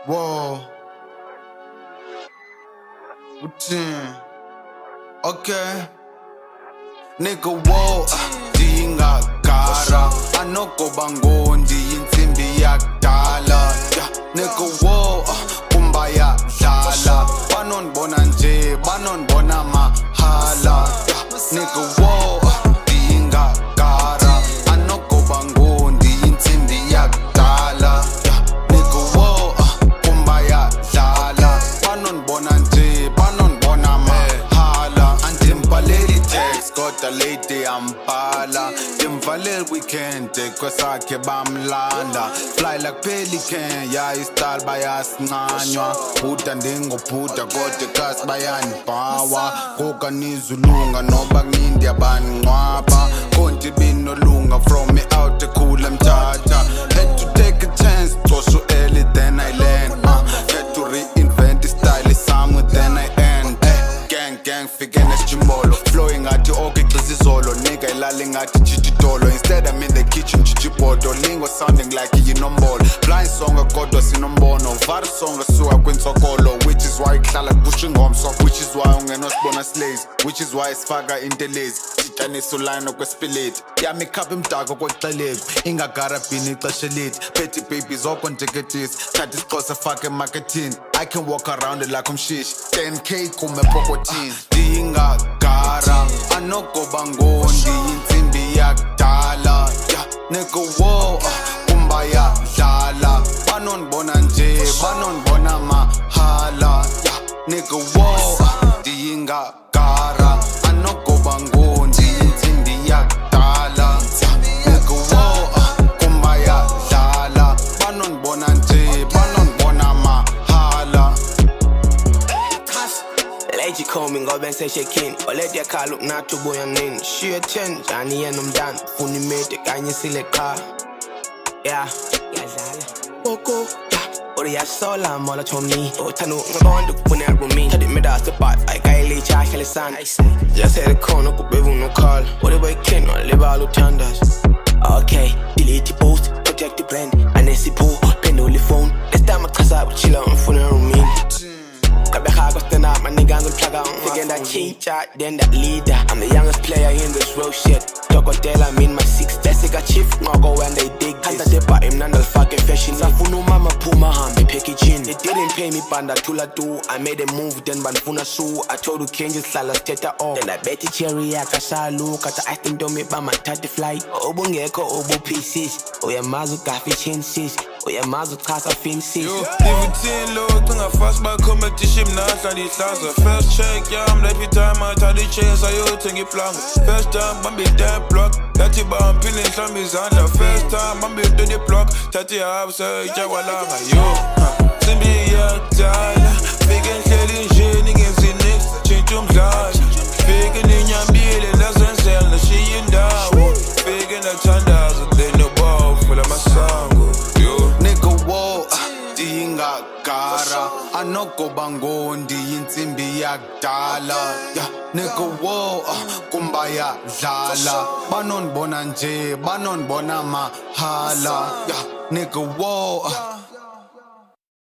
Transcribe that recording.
Whoa, okay. Nigga, whoa, di Ngagara. Anoko bangondi insimbi yakudala. Nigga, whoa, kumbaya dlala. Banonibona nje, banonibona mahala. Nigga, whoa, di Ngagara. Anoko bangondi insimbi yakudala. Nigga, whoa, kumbaya dlala. Banonibona nje, banonibona mahala. Andimbaleli text kodwa lady ambala. Dimvaleli weekend kwesakhe bamlanda. Fly like pelican, yeah, istyle bayasincanywa. Bhuda ndingobhuda kodwa kasi bayanibhawa. Koka nizulunga noba kunindi abaningcwaba. Konti binolunga from me out ekhula mthatha. Had to take a chance, cosho early then I land. Had to reinvent the style somewhere then I end. Gang fike nesijimbolo. Flowing ngathi okay xizizolo. Nigga ilali ngathi jijidolo. Instead I'm in the kitchen jijibodo. Lingo sounding like inombolo. Blind song kodwa sinombono. Var song suka kwinsokolo. Which is why ihlala push ingomso. Which is why ungenosibona slays. Which is why sifaka intelezi. Sitanisa uline okwespileti. Yami ikhapha imdako koxelezi. Ingagara bini ixesha elide. Petty babies okonteketisi. Thatha isixhosa fake emarketini. I can walk around it like umshishi. 10K kume pokotini. Di Ngagara. Anoko bangondi insimbi yakudala. Nigga, whoa, kumbaya dlala. Banonibona nje, banonibona mahala. Nigga, whoa, di Ngagara. Anoko bangondi insimbi yakudala. Nigga, whoa, kumbaya dlala. Banonibona nje, banonibona mahala. Lady coming, go and say shaking. Already I call up not to boy and in. She a change, Johnny and I'm done. Funny mate, can you see the car? Yeah, Boko, yeah. Or ya sola, mola to me. Oh, Tano, I'm going to put it with me. Tell me that's the part. I can't leave Charlie San. Just had a corner, go baby, no call. What if I can't live all the chandas? Okay, delete the post, protect the brand. And then see pool, pen only phone. This time I cause I would chill out in front of me. Kabeha go stand up, my nigga I'm gonna plug out. Again that chat, then that leader. I'm the youngest player in this real shit. Toko tell I'm in my six. That's a chief, no go when they dig this. Hanta de pa im nandal fucking fashion. Safuno mama puma hambi packaging. They didn't pay me banda tula do. I made a move, then banfuna su. I told you change it sala steta off. Then I bet it cherry akasalu. Kata I think don't make my tatty fly. Obo ngeko obo pieces. Oya mazu Gaffi chances. Oya mazu kasa finces. Yo, living low, tunga fast by competition. First check, yeah, I'm every time I try to chase, I you think it plan. First time, I'm be dead block. That you bomb peeling some is on the first time, I'm be do the block. That you have, so Jawala, yo. Simbi, yeah, Tala. Big and selling shit, niggas in next, change them large. Big and in your bill, and that's what I'm saying, she in down. Big and a tandas, then the ball full of my song. Nigga, whoa, di Ngagara. Anoko bangondi insimbi yakudala. Nigga, whoa, kumbaya dlala. Banonibona nje, banonibona mahala. Nigga, whoa.